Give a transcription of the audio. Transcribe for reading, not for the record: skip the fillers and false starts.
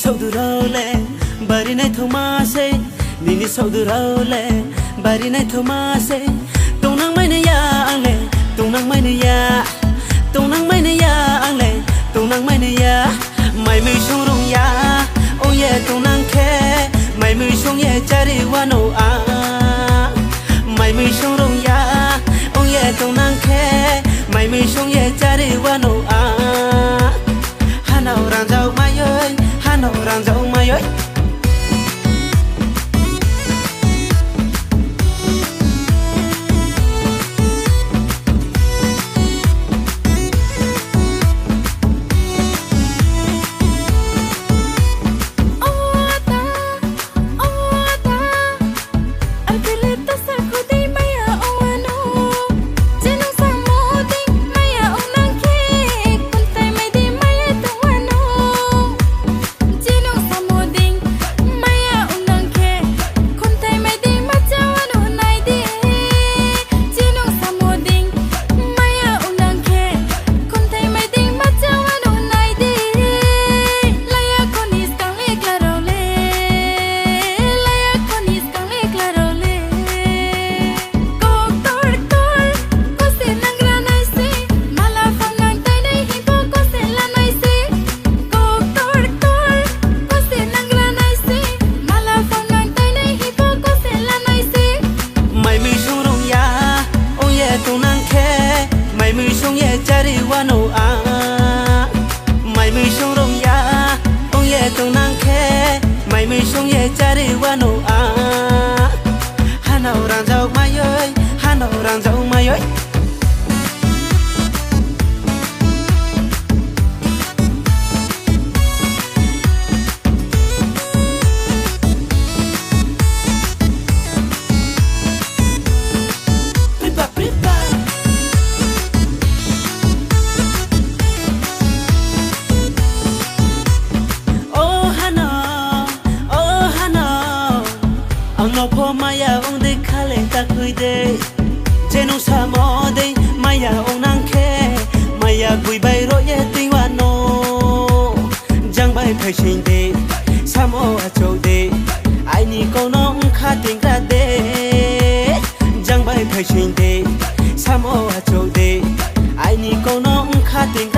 sodurole bari nai thomase nini sodurole bari nai thomase tongnang mai na ya angle tongnang mai na ya tongnang mai na ya angle tongnang mai na ya mai mi shurung ya oh yeah tongnang khe mai mi shung ye chari wano a mai mi shurung ya oh yeah tongnang khe mai mi shung ye chari wano a hanau rang jau mai ơi hanau rang jau mai ơi chari wano a mai mi shong rong ya ong ye tong nang khe mai mi shong ye chari wano a hanau rang jau mai ơi hanau rang jau mai ơi Phô maya ông đi khá lên ta cười đê trên ông sa mò đi maya ông năng khe maya quỳ bay rồi ye tinh hoa nô giang bay phải trình đê sa mò à châu đê ai ni câu nó khá tình ra đê giang bay phải trình đê sa mò à châu đê ai ni câu nó khá tình